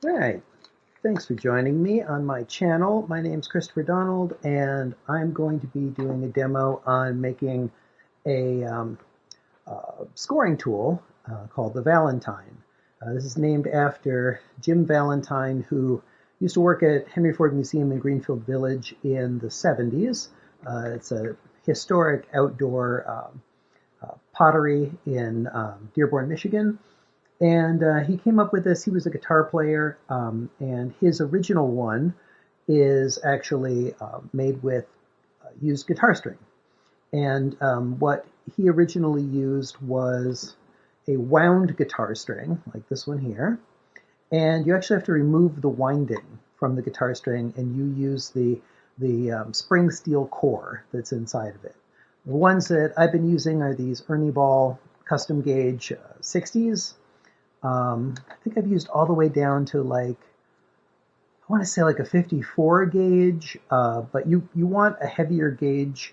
All right, thanks for joining me on my channel. My name's Christopher Donald, and I'm going to be doing a demo on making a scoring tool called the Valentine. This is named after Jim Valentine, who used to work at Henry Ford Museum in Greenfield Village in the 70s. It's a historic outdoor pottery in Dearborn, Michigan. And he came up with this. He was a guitar player, and his original one is actually made with used guitar string. And what he originally used was a wound guitar string, like this one here. And you actually have to remove the winding from the guitar string, and you use the spring steel core that's inside of it. The ones that I've been using are these Ernie Ball custom gauge 60s. I think I've used all the way down to I want to say like a 54 gauge, but you want a heavier gauge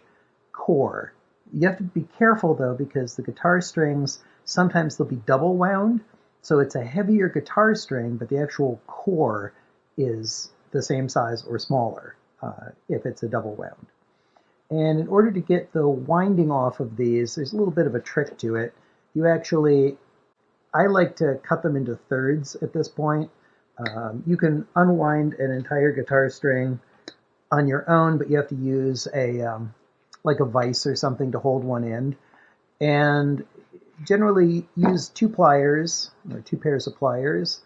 core. You have to be careful though, because the guitar strings, sometimes they'll be double wound. So it's a heavier guitar string, but the actual core is the same size or smaller if it's a double wound. And in order to get the winding off of these, there's a little bit of a trick to it. I like to cut them into thirds at this point. You can unwind an entire guitar string on your own, but you have to use like a vise or something to hold one end. And generally use two pliers, or two pairs of pliers.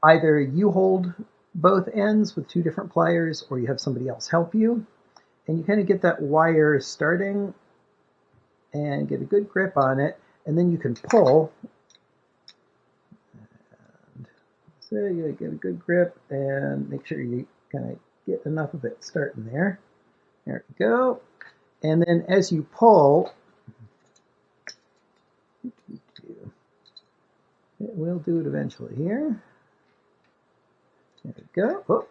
Either you hold both ends with two different pliers, or you have somebody else help you. And you kind of get that wire starting and get a good grip on it, and then you can pull. So you get a good grip and make sure you kind of get enough of it starting there. There we go. And then as you pull, it will do it eventually here. There we go. Oh,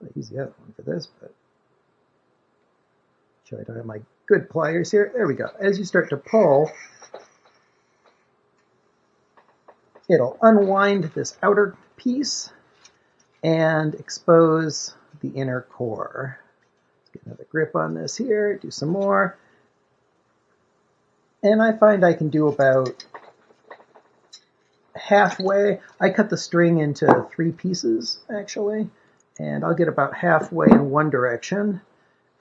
I'll use the other one for this, but try to have my good pliers here. There we go. As you start to pull, it'll unwind this outer piece and expose the inner core. Let's get another grip on this here, do some more. And I find I can do about halfway. I cut the string into 3 pieces, actually, and I'll get about halfway in one direction.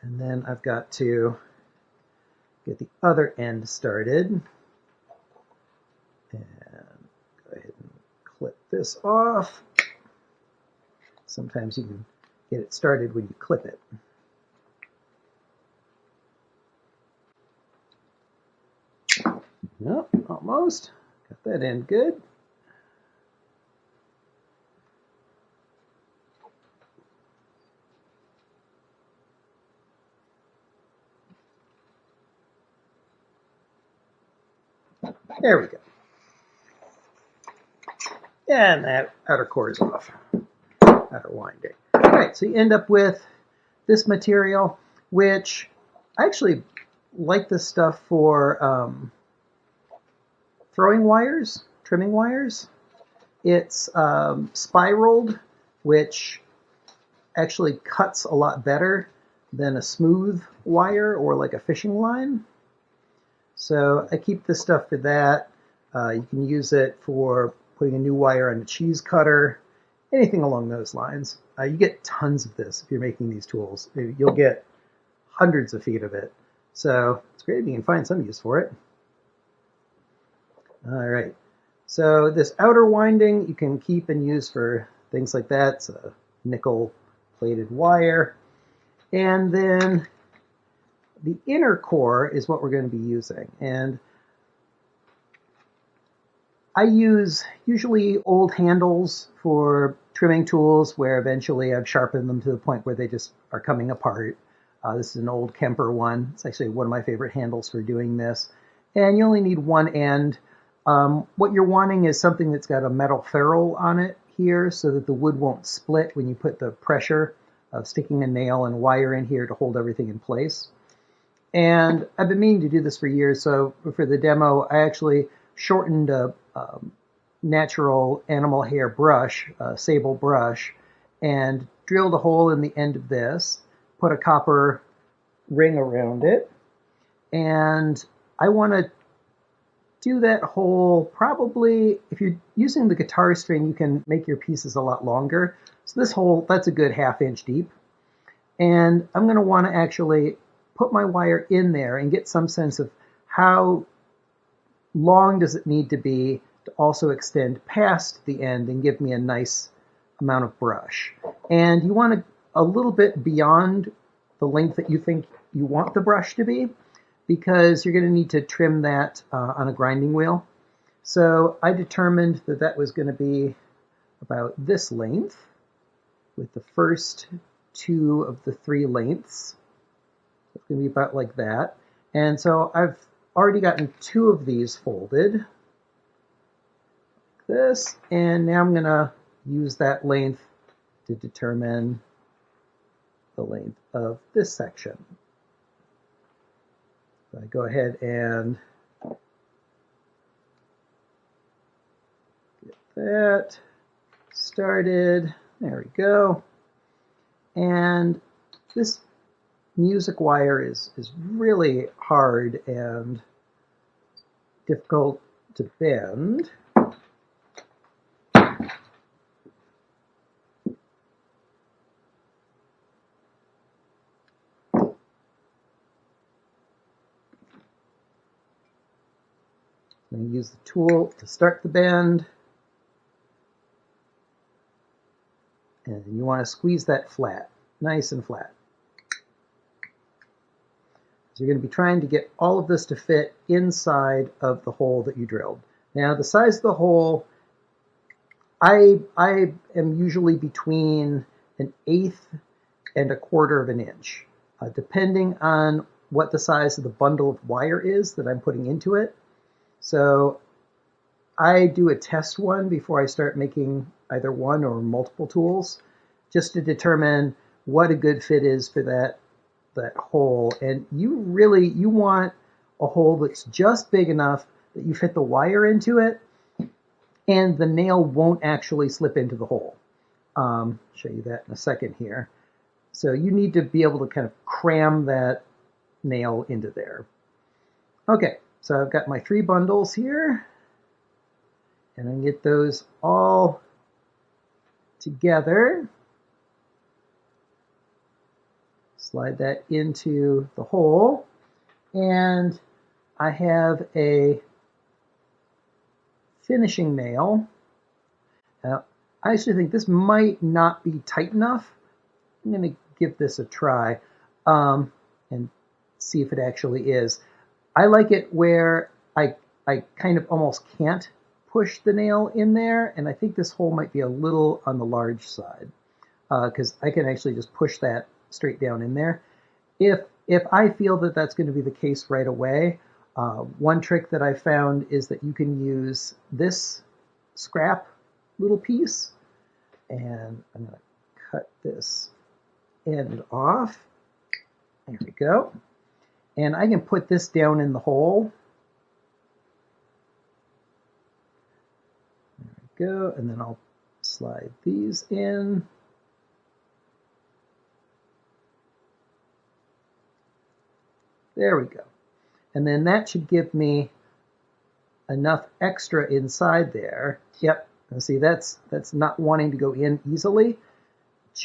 And then I've got to get the other end started. And go ahead and clip this off. Sometimes you can get it started when you clip it. Nope, almost. Got that end good. There we go. And that outer core is off. Outer winding. All right, so you end up with this material, which I actually like this stuff for throwing wires, trimming wires. It's spiraled, which actually cuts a lot better than a smooth wire or like a fishing line. So I keep this stuff for that. You can use it for putting a new wire on a cheese cutter, anything along those lines. You get tons of this if you're making these tools. You'll get hundreds of feet of it. So it's great if you can find some use for it. All right. So this outer winding you can keep and use for things like that. It's a nickel-plated wire. And then the inner core is what we're going to be using. And I use usually old handles for trimming tools where eventually I've sharpened them to the point where they just are coming apart. This is an old Kemper one. It's actually one of my favorite handles for doing this. And you only need one end. What you're wanting is something that's got a metal ferrule on it here so that the wood won't split when you put the pressure of sticking a nail and wire in here to hold everything in place. And I've been meaning to do this for years, so for the demo, I actually shortened a natural animal hair brush, sable brush, and drilled a hole in the end of this, put a copper ring around it, and I want to do that hole probably, if you're using the guitar string, you can make your pieces a lot longer. So this hole, that's a good 1/2 inch deep. And I'm going to want to actually put my wire in there and get some sense of how long does it need to be to also extend past the end and give me a nice amount of brush. And you want to a little bit beyond the length that you think you want the brush to be, because you're going to need to trim that on a grinding wheel. So I determined that that was going to be about this length with the first 2 of the 3 lengths. It's going to be about like that. And so I've already gotten 2 of these folded like this, and now I'm going to use that length to determine the length of this section. So I go ahead and get that started. There we go. And this music wire is really hard and difficult to bend. I'm going to use the tool to start the bend. And you want to squeeze that flat, nice and flat. So you're going to be trying to get all of this to fit inside of the hole that you drilled. Now the size of the hole, I am usually between 1/8 and 1/4 of an inch, depending on what the size of the bundle of wire is that I'm putting into it. So I do a test one before I start making either one or multiple tools, just to determine what a good fit is for that hole. And you want a hole that's just big enough that you fit the wire into it and the nail won't actually slip into the hole. Show you that in a second here. So you need to be able to kind of cram that nail into there. Okay, so I've got my 3 bundles here, and I can get those all together. Slide that into the hole, and I have a finishing nail. Now, I actually think this might not be tight enough. I'm going to give this a try and see if it actually is. I like it where I kind of almost can't push the nail in there, and I think this hole might be a little on the large side because I can actually just push that straight down in there. If I feel that that's going to be the case right away, one trick that I found is that you can use this scrap little piece, and I'm going to cut this end off. There we go. And I can put this down in the hole. There we go. And then I'll slide these in. There we go. And then that should give me enough extra inside there. Yep. And see, that's not wanting to go in easily.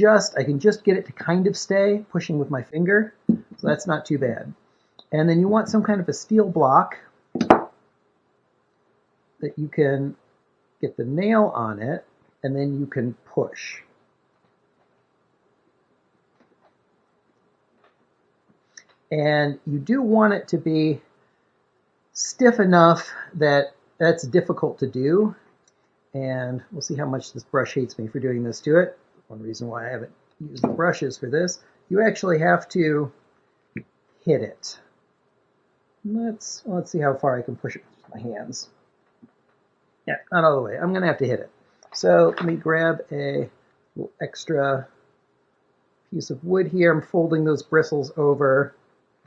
I can just get it to kind of stay, pushing with my finger. So that's not too bad. And then you want some kind of a steel block that you can get the nail on it, and then you can push. And you do want it to be stiff enough that that's difficult to do. And we'll see how much this brush hates me for doing this to it. One reason why I haven't used the brushes for this. You actually have to hit it. Let's see how far I can push it with my hands. Yeah, not all the way. I'm going to have to hit it. So let me grab a little extra piece of wood here. I'm folding those bristles over,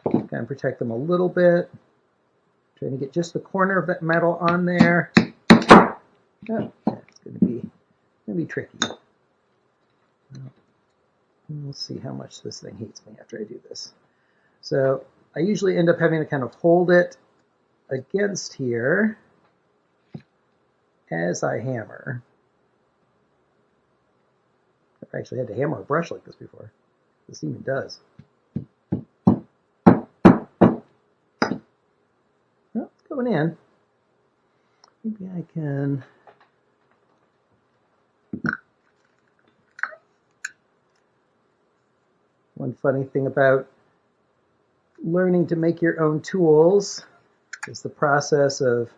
kind of protect them a little bit. Trying to get just the corner of that metal on there. Oh, it's going to be tricky. We'll see how much this thing heats me after I do this. So I usually end up having to kind of hold it against here as I hammer. I've actually had to hammer a brush like this before. This even does. Well, it's going in. Maybe I can... One funny thing about learning to make your own tools is the process of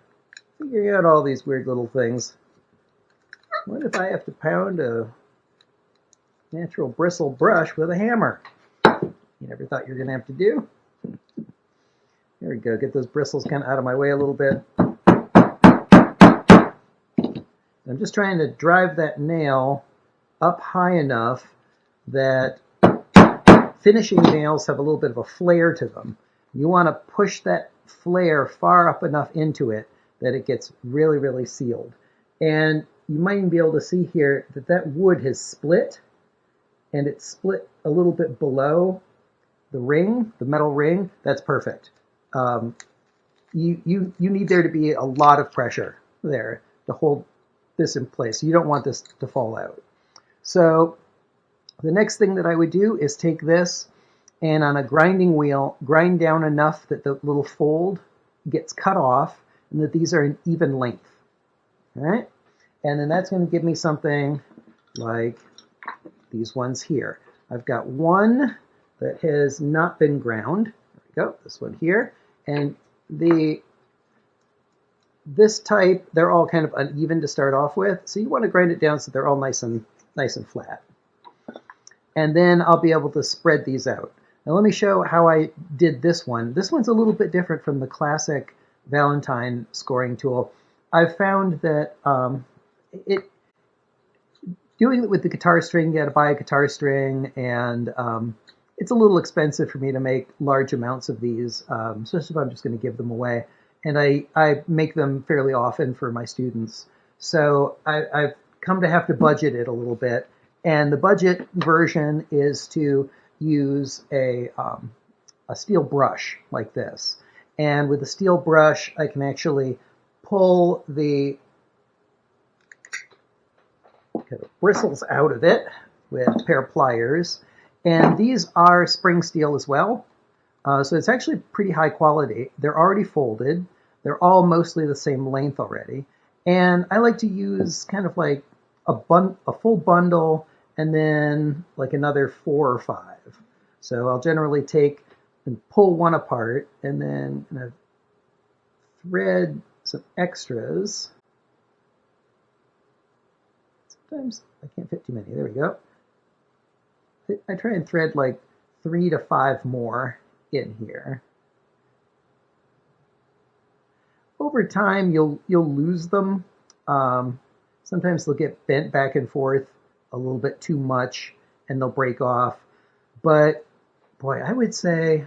figuring out all these weird little things. What if I have to pound a natural bristle brush with a hammer? You never thought you were going to have to do? There we go. Get those bristles kind of out of my way a little bit. I'm just trying to drive that nail up high enough that finishing nails have a little bit of a flare to them. You want to push that flare far up enough into it that it gets really, really sealed. And you might even be able to see here that that wood has split, and it's split a little bit below the ring, the metal ring. That's perfect. You need there to be a lot of pressure there to hold this in place. You don't want this to fall out. So the next thing that I would do is take this and on a grinding wheel, grind down enough that the little fold gets cut off and that these are an even length. All right? And then that's going to give me something like these ones here. I've got one that has not been ground. There we go, this one here. And this type, they're all kind of uneven to start off with. So you want to grind it down so they're all nice and flat. And then I'll be able to spread these out. Now let me show how I did this one. This one's a little bit different from the classic Valentine scoring tool. I've found that doing it with the guitar string, you got to buy a guitar string, and it's a little expensive for me to make large amounts of these, especially if I'm just going to give them away. And I make them fairly often for my students. So I've come to have to budget it a little bit. And the budget version is to use a steel brush like this. And with the steel brush, I can actually pull the kind of bristles out of it with a pair of pliers. And these are spring steel as well. So it's actually pretty high quality. They're already folded. They're all mostly the same length already. And I like to use kind of like a full bundle and then like another 4 or 5. So I'll generally take and pull one apart and then kind of thread some extras. Sometimes I can't fit too many. There we go. I try and thread like 3 to 5 more in here. Over time, you'll lose them. Sometimes they'll get bent back and forth a little bit too much, and they'll break off. But boy, I would say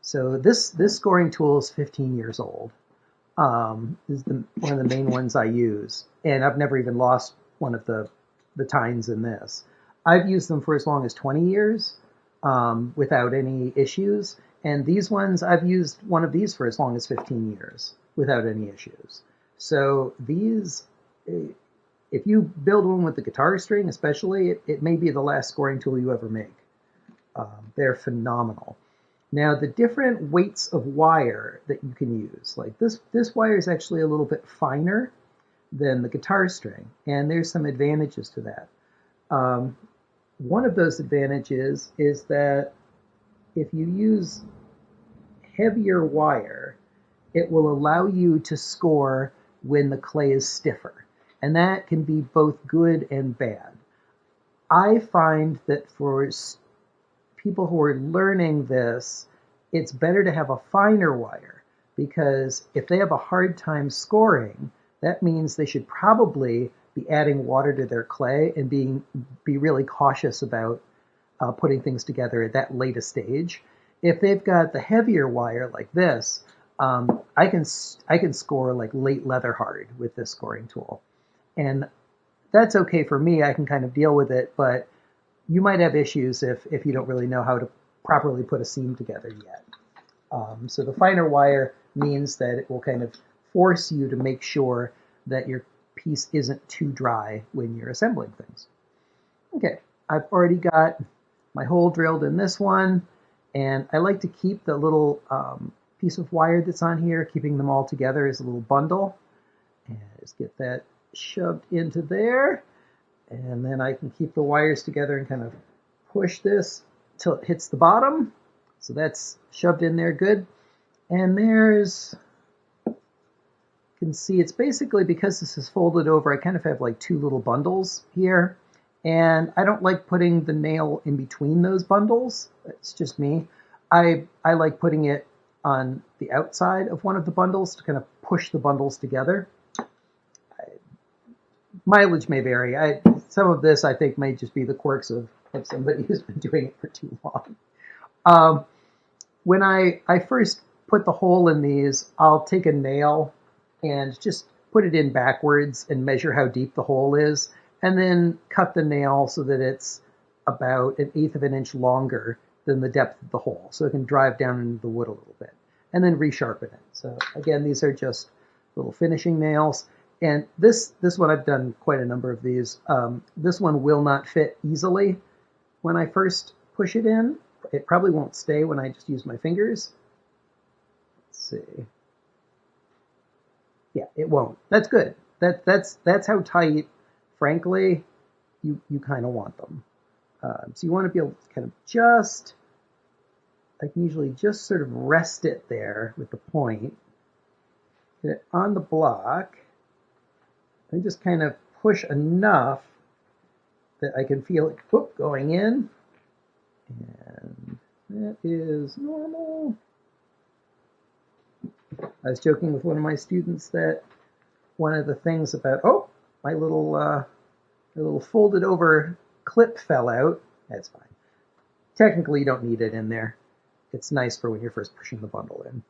so. This scoring tool is 15 years old. This is one of the main ones I use, and I've never even lost one of the tines in this. I've used them for as long as 20 years without any issues. And these ones, I've used one of these for as long as 15 years without any issues. So these, if you build one with the guitar string especially, it may be the last scoring tool you ever make. They're phenomenal. Now the different weights of wire that you can use, like this wire is actually a little bit finer than the guitar string, and there's some advantages to that. One of those advantages is that if you use heavier wire, it will allow you to score when the clay is stiffer. And that can be both good and bad. I find that for people who are learning this, it's better to have a finer wire, because if they have a hard time scoring, that means they should probably be adding water to their clay and be really cautious about putting things together at that later stage. If they've got the heavier wire like this, I can score like late leather hard with this scoring tool. And that's okay for me. I can kind of deal with it, but you might have issues if you don't really know how to properly put a seam together yet. So the finer wire means that it will kind of force you to make sure that your piece isn't too dry when you're assembling things. Okay, I've already got my hole drilled in this one, and I like to keep the little piece of wire that's on here, keeping them all together as a little bundle. And just get that shoved into there, and then I can keep the wires together and kind of push this till it hits the bottom. So that's shoved in there good. And there's, you can see it's basically, because this is folded over, I kind of have like two little bundles here. And I don't like putting the nail in between those bundles. It's just me. I like putting it on the outside of one of the bundles to kind of push the bundles together. Mileage may vary. Some of this I think may just be the quirks of somebody who's been doing it for too long. When I first put the hole in these, I'll take a nail and just put it in backwards and measure how deep the hole is, and then cut the nail so that it's about 1/8 of an inch longer than the depth of the hole, so it can drive down into the wood a little bit, and then resharpen it. So again, these are just little finishing nails. And this one, I've done quite a number of these. This one will not fit easily when I first push it in. It probably won't stay when I just use my fingers. Let's see. Yeah, it won't. That's good. That's how tight, frankly, you kind of want them. So you want to be able to kind of just, I can usually just sort of rest it there with the point, get it on the block, and just kind of push enough that I can feel it going in. And that is normal. I was joking with one of my students that one of the things about, my little folded over clip fell out. That's fine. Technically, you don't need it in there. It's nice for when you're first pushing the bundle in.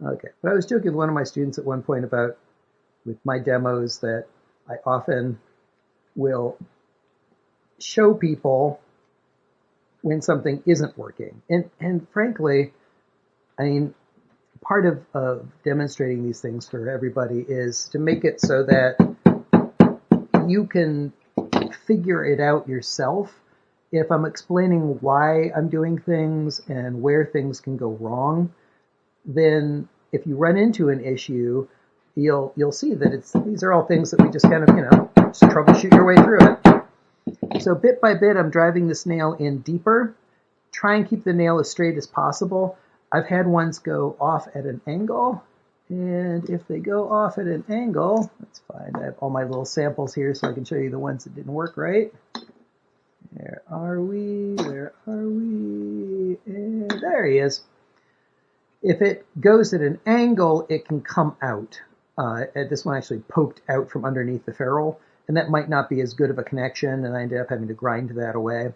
Okay, but I was joking with one of my students at one point about, with my demos, that I often will show people when something isn't working. And frankly, I mean, part of demonstrating these things for everybody is to make it so that you can figure it out yourself. If I'm explaining why I'm doing things and where things can go wrong, then if you run into an issue, you'll see that these are all things that we just kind of, just troubleshoot your way through it. So bit by bit, I'm driving this nail in deeper. Try and keep the nail as straight as possible. I've had ones go off at an angle, and if they go off at an angle, that's fine. I have all my little samples here so I can show you the ones that didn't work right. Where are we? Where are we? And there he is. If it goes at an angle, it can come out. This one actually poked out from underneath the ferrule, and that might not be as good of a connection, and I ended up having to grind that away.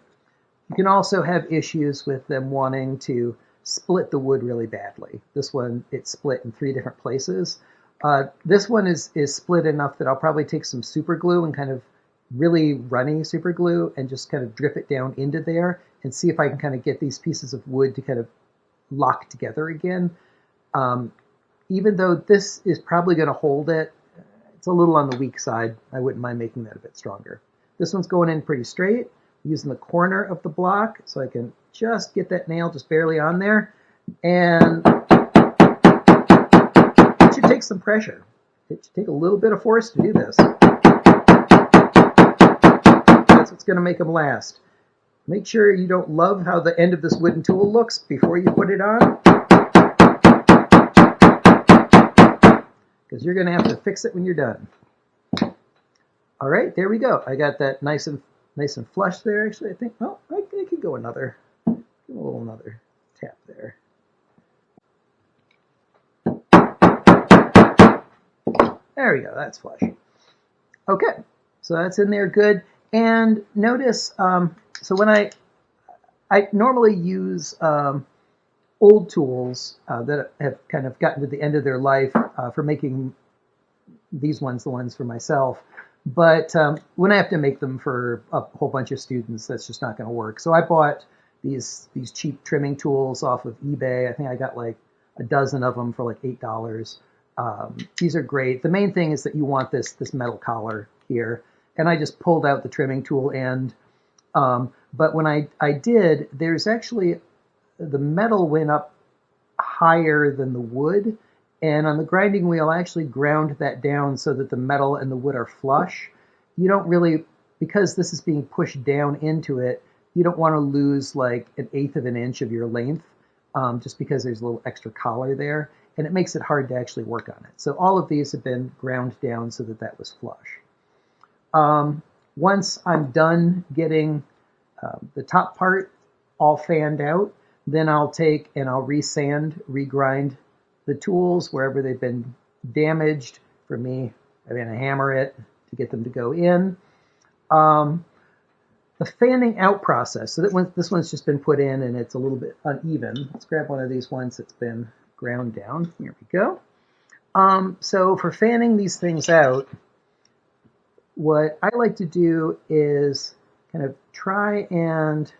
You can also have issues with them wanting to split the wood really badly. This one, it's split in 3 different places. This one is split enough that I'll probably take some super glue and kind of really runny super glue and just kind of drip it down into there and see if I can kind of get these pieces of wood to kind of lock together again. Even though this is probably going to hold it, it's a little on the weak side. I wouldn't mind making that a bit stronger. This one's going in pretty straight, using the corner of the block so I can just get that nail just barely on there. And it should take some pressure. It should take a little bit of force to do this. That's what's going to make them last. Make sure you don't love how the end of this wooden tool looks before you put it on, because you're going to have to fix it when you're done. All right, there we go. I got that nice and flush there. Actually, I think, I could go another tap there. There we go. That's flush. Okay, so that's in there good. And notice, so when I normally use old tools that have kind of gotten to the end of their life for making these ones, the ones for myself. But when I have to make them for a whole bunch of students, that's just not going to work. So I bought these cheap trimming tools off of eBay. I think I got like a dozen of them for like $8. These are great. The main thing is that you want this metal collar here, and I just pulled out the trimming tool end. But when I did, there's actually the metal went up higher than the wood, and on the grinding wheel, I actually ground that down so that the metal and the wood are flush. You don't really, because this is being pushed down into it, you don't want to lose like 1/8 of an inch of your length, just because there's a little extra collar there, and it makes it hard to actually work on it. So all of these have been ground down so that that was flush. Once I'm done getting the top part all fanned out, then I'll take and I'll resand, regrind the tools wherever they've been damaged. For me, I'm going to hammer it to get them to go in. The fanning out process, so that this one's just been put in and it's a little bit uneven. Let's grab one of these ones that's been ground down. Here we go. So for fanning these things out, what I like to do is kind of try and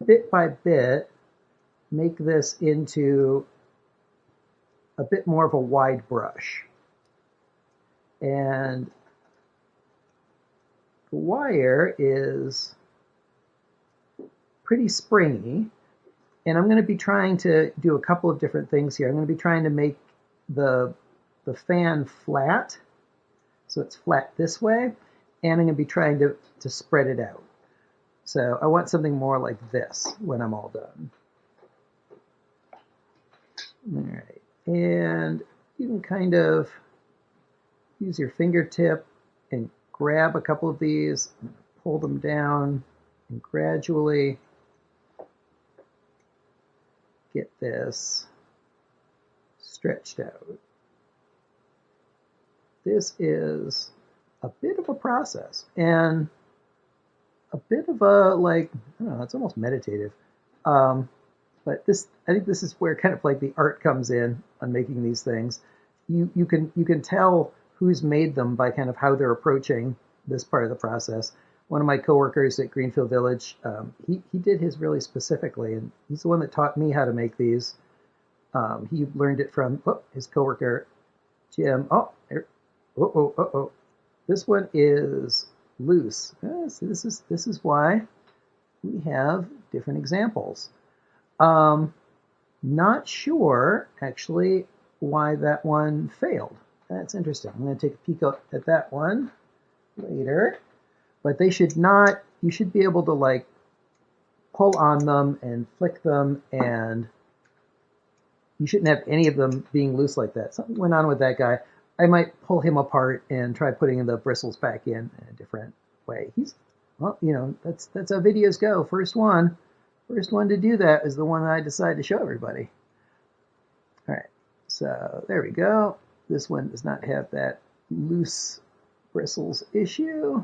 bit by bit make this into a bit more of a wide brush. And the wire is pretty springy, and I'm going to be trying to do a couple of different things here. I'm going to be trying to make the fan flat, so it's flat this way, and I'm going to be trying to spread it out. So I want something more like this when I'm all done. All right, and you can kind of use your fingertip and grab a couple of these, and pull them down, and gradually get this stretched out. This is a bit of a process and a bit of a, like, I don't know, it's almost meditative. But I think this is where kind of like the art comes in on making these things. You can tell who's made them by kind of how they're approaching this part of the process. One of my coworkers at Greenfield Village, he did his really specifically, and he's the one that taught me how to make these. He learned it from his coworker, Jim. This one is loose. So this is why we have different examples. Not sure actually why that one failed. That's interesting. I'm going to take a peek at that one later. But they should not, you should be able to like pull on them and flick them, and you shouldn't have any of them being loose like that. Something went on with that guy. I might pull him apart and try putting the bristles back in a different way. Well, you know, that's how videos go. First one to do that is the one that I decide to show everybody. All right, so there we go. This one does not have that loose bristles issue.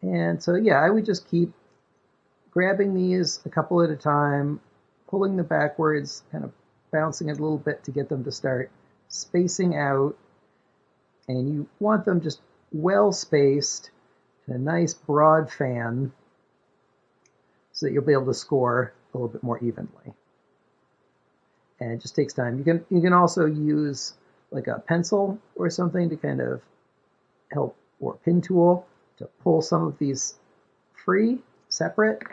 And so, yeah, I would just keep grabbing these a couple at a time, pulling them backwards, kind of bouncing it a little bit to get them to start spacing out. And you want them just well spaced in a nice broad fan so that you'll be able to score a little bit more evenly. And it just takes time. You can also use like a pencil or something to kind of help, or a pin tool to pull some of these free, separate,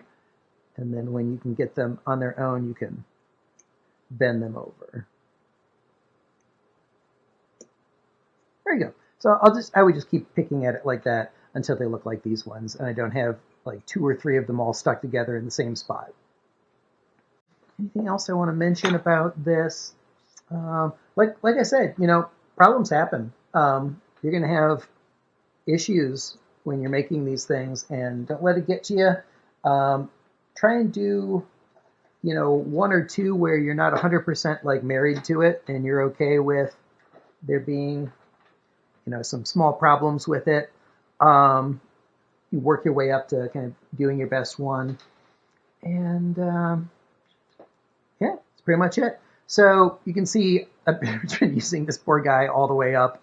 and then when you can get them on their own, you can bend them over. There you go. So I would just keep picking at it like that until they look like these ones, and I don't have like 2 or 3 of them all stuck together in the same spot. Anything else I want to mention about this? Like I said, you know, problems happen. You're going to have issues when you're making these things, and don't let it get to you. Try and do, you know, 1 or 2 where you're not 100% like married to it, and you're okay with there being, you know, some small problems with it. You work your way up to kind of doing your best one, and yeah, that's pretty much it. So you can see I've been using this poor guy all the way up.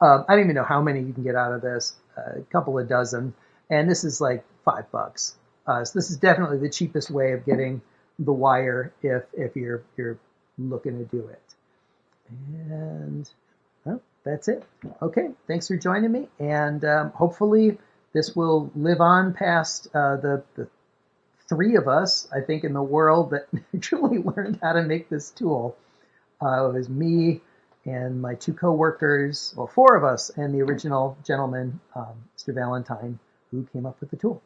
I don't even know how many you can get out of this, a couple of dozen. And this is like $5. So this is definitely the cheapest way of getting the wire if you're looking to do it. And well, that's it. Okay, thanks for joining me. And hopefully this will live on past the three of us, I think, in the world that actually learned how to make this tool. It was me and my two co-workers, well, four of us, and the original gentleman, Mr. Valentine, who came up with the tool.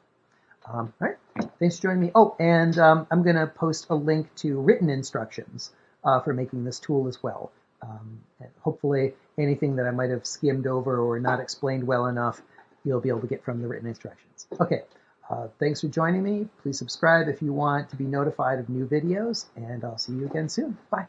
All right, thanks for joining me. Oh, and I'm going to post a link to written instructions for making this tool as well. And hopefully anything that I might have skimmed over or not explained well enough, you'll be able to get from the written instructions. Okay, thanks for joining me. Please subscribe if you want to be notified of new videos, and I'll see you again soon. Bye.